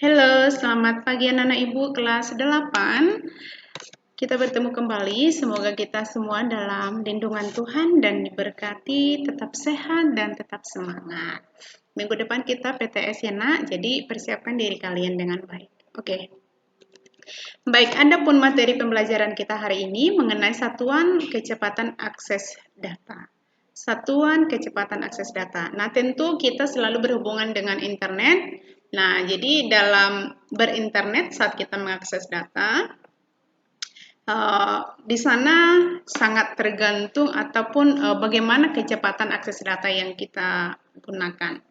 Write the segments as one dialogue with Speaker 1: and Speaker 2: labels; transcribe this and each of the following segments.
Speaker 1: Halo, selamat pagi anak-anak Ibu kelas 8. Kita bertemu kembali, semoga kita semua dalam lindungan Tuhan dan diberkati, tetap sehat dan tetap semangat. Minggu depan kita PTS ya nak, jadi persiapkan diri kalian dengan baik. Oke. Baik, adapun materi pembelajaran kita hari ini mengenai satuan kecepatan akses data. Satuan kecepatan akses data. Nah, tentu kita selalu berhubungan dengan internet. Nah, jadi dalam berinternet saat kita mengakses data, di sana sangat tergantung ataupun bagaimana kecepatan akses data yang kita gunakan.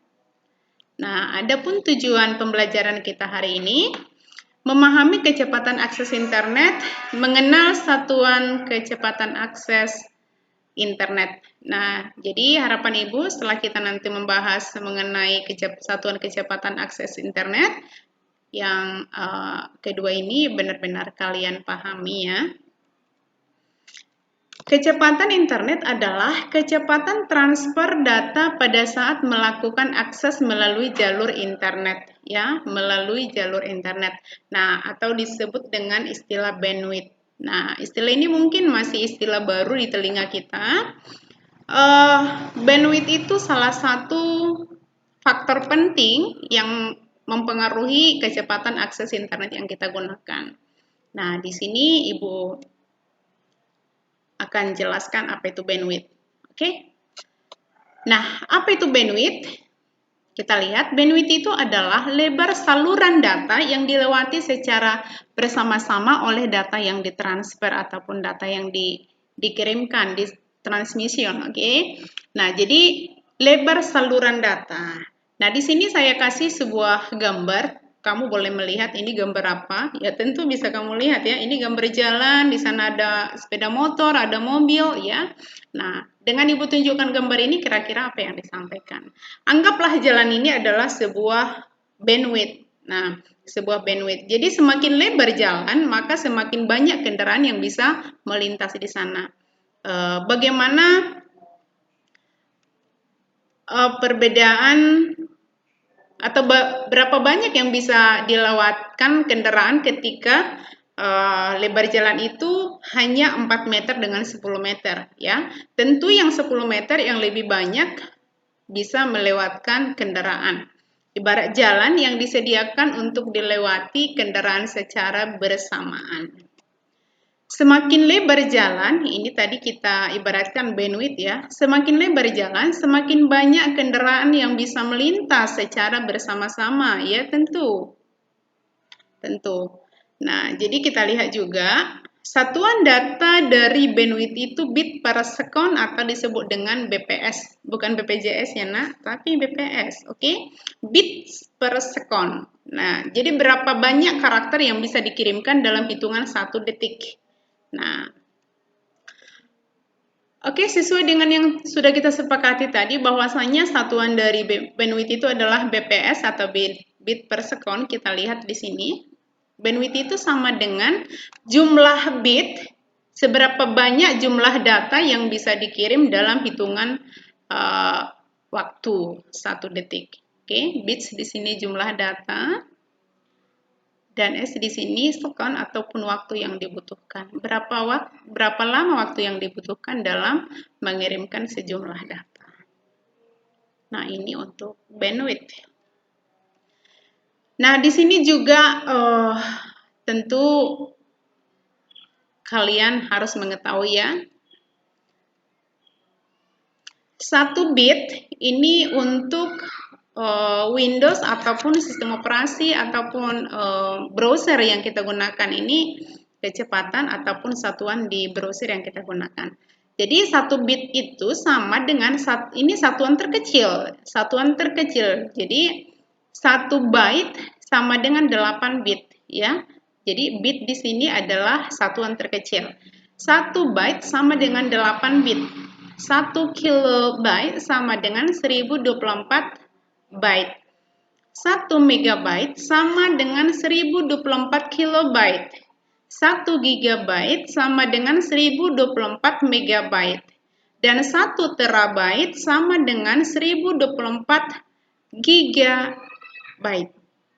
Speaker 1: Nah, adapun tujuan pembelajaran kita hari ini, memahami kecepatan akses internet, mengenal satuan kecepatan akses internet. Nah, jadi harapan Ibu setelah kita nanti membahas mengenai satuan kecepatan akses internet, yang kedua ini benar-benar kalian pahami ya. Kecepatan internet adalah kecepatan transfer data pada saat melakukan akses melalui jalur internet, ya, melalui jalur internet. Nah, atau disebut dengan istilah bandwidth. Nah, istilah ini mungkin masih istilah baru di telinga kita. Bandwidth itu salah satu faktor penting yang mempengaruhi kecepatan akses internet yang kita gunakan. Nah, di sini Ibu akan jelaskan apa itu bandwidth. Oke? Nah, apa itu bandwidth? Kita lihat, bandwidth itu adalah lebar saluran data yang dilewati secara bersama-sama oleh data yang ditransfer ataupun data yang dikirimkan di transmission, oke? Nah, jadi lebar saluran data. Nah, di sini saya kasih sebuah gambar. Kamu boleh melihat ini gambar apa? Ya, tentu bisa kamu lihat ya. Ini gambar jalan, di sana ada sepeda motor, ada mobil ya. Nah, dengan Ibu tunjukkan gambar ini kira-kira apa yang disampaikan? Anggaplah jalan ini adalah sebuah bandwidth. Nah, sebuah bandwidth. Jadi semakin lebar jalan, maka semakin banyak kendaraan yang bisa melintas di sana. Bagaimana perbedaan atau berapa banyak yang bisa dilewatkan kendaraan ketika lebar jalan itu hanya 4 meter dengan 10 meter ya. Tentu yang 10 meter yang lebih banyak bisa melewatkan kendaraan. Ibarat jalan yang disediakan untuk dilewati kendaraan secara bersamaan. Semakin lebar jalan, ini tadi kita ibaratkan bandwidth ya, semakin lebar jalan, semakin banyak kendaraan yang bisa melintas secara bersama-sama, ya tentu. Nah, jadi kita lihat juga, satuan data dari bandwidth itu bit per second atau disebut dengan BPS, bukan BPJS ya nak, tapi BPS, oke? Bit per second. Nah, jadi berapa banyak karakter yang bisa dikirimkan dalam hitungan 1 detik. Nah, oke, sesuai dengan yang sudah kita sepakati tadi, bahwasanya satuan dari bandwidth itu adalah BPS atau bit per second. Kita lihat di sini. Bandwidth itu sama dengan jumlah bit, seberapa banyak jumlah data yang bisa dikirim dalam hitungan waktu 1 detik. Oke, bits di sini jumlah data. Dan S di sini second ataupun waktu yang dibutuhkan. Berapa lama waktu yang dibutuhkan dalam mengirimkan sejumlah data. Nah, ini untuk bandwidth. Nah, di sini juga tentu kalian harus mengetahui ya. 1 bit ini untuk Windows ataupun sistem operasi ataupun browser yang kita gunakan ini kecepatan ataupun satuan di browser yang kita gunakan. Jadi 1 bit itu sama dengan ini satuan terkecil, Jadi 1 byte sama dengan 8 bit ya. Jadi bit di sini adalah satuan terkecil. 1 byte sama dengan 8 bit. 1 kilobyte sama dengan 1024 byte. 1 megabyte sama dengan 1024 kilobyte. 1 gigabyte sama dengan 1024 megabyte. Dan 1 terabyte sama dengan 1024 gigabyte.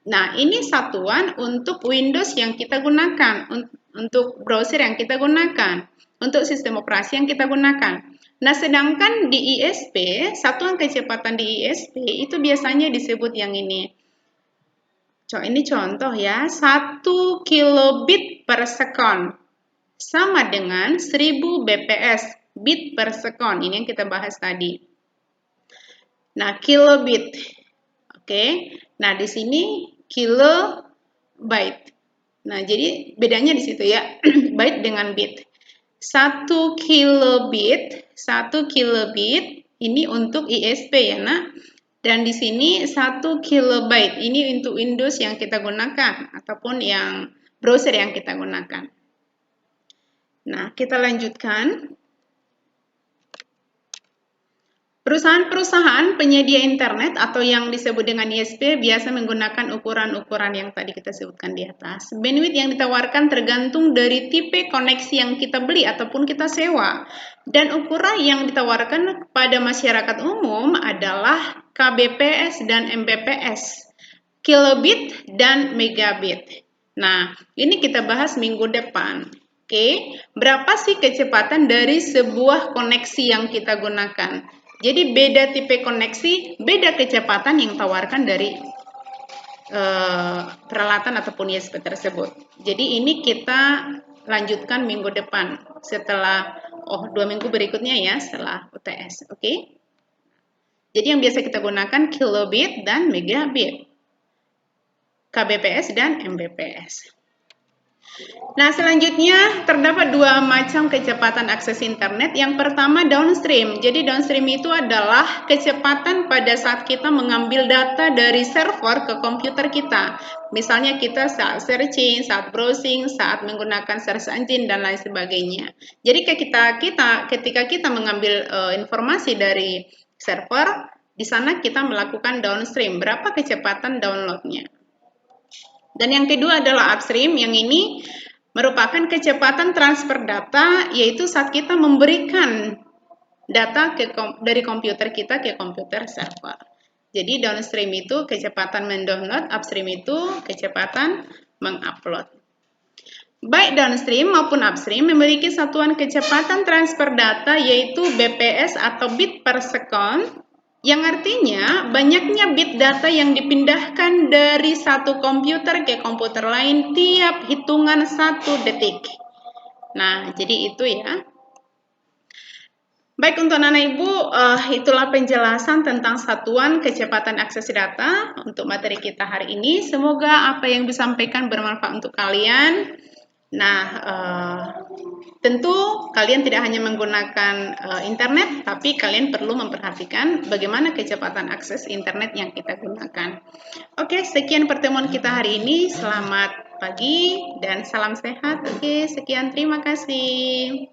Speaker 1: Nah, ini satuan untuk Windows yang kita gunakan, untuk browser yang kita gunakan, untuk sistem operasi yang kita gunakan. Nah, sedangkan di ISP, satuan kecepatan di ISP itu biasanya disebut yang ini. Ini contoh ya, 1 kilobit per second sama dengan 1000 bps, bit per second. Ini yang kita bahas tadi. Nah, kilobit. Oke. Nah, di sini kilobyte. Nah, jadi bedanya di situ ya, byte dengan bit. 1 kilobit, 1 kilobit ini untuk ISP ya, Nak. Dan di sini 1 kilobyte ini untuk Windows yang kita gunakan ataupun yang browser yang kita gunakan. Nah, kita lanjutkan. Perusahaan-perusahaan penyedia internet atau yang disebut dengan ISP biasa menggunakan ukuran-ukuran yang tadi kita sebutkan di atas. Bandwidth yang ditawarkan tergantung dari tipe koneksi yang kita beli ataupun kita sewa. Dan ukuran yang ditawarkan kepada masyarakat umum adalah kbps dan mbps, kilobit dan megabit. Nah, ini kita bahas minggu depan. Oke, berapa sih kecepatan dari sebuah koneksi yang kita gunakan? Jadi beda tipe koneksi, beda kecepatan yang ditawarkan dari peralatan ataupun ISP tersebut. Jadi ini kita lanjutkan minggu depan setelah 2 minggu berikutnya ya setelah UTS. Oke? Jadi yang biasa kita gunakan kilobit dan megabit, kbps dan mbps. Nah, selanjutnya terdapat dua macam kecepatan akses internet. Yang pertama downstream. Jadi downstream itu adalah kecepatan pada saat kita mengambil data dari server ke komputer kita. Misalnya kita saat searching, saat browsing, saat menggunakan search engine dan lain sebagainya. Jadi ketika kita mengambil informasi dari server, di sana kita melakukan downstream. Berapa kecepatan downloadnya? Dan yang kedua adalah upstream, yang ini merupakan kecepatan transfer data, yaitu saat kita memberikan data dari komputer kita ke komputer server. Jadi downstream itu kecepatan mendownload, upstream itu kecepatan mengupload. Baik downstream maupun upstream memiliki satuan kecepatan transfer data yaitu BPS atau bit per second, yang artinya banyaknya bit data yang dipindahkan dari satu komputer ke komputer lain tiap hitungan 1 detik. Nah, jadi itu ya. Baik, untuk anak ibu, itulah penjelasan tentang satuan kecepatan akses data untuk materi kita hari ini. Semoga apa yang disampaikan bermanfaat untuk kalian. Nah, tentu kalian tidak hanya menggunakan internet, tapi kalian perlu memperhatikan bagaimana kecepatan akses internet yang kita gunakan. Oke, sekian pertemuan kita hari ini. Selamat pagi dan salam sehat. Oke, sekian, terima kasih.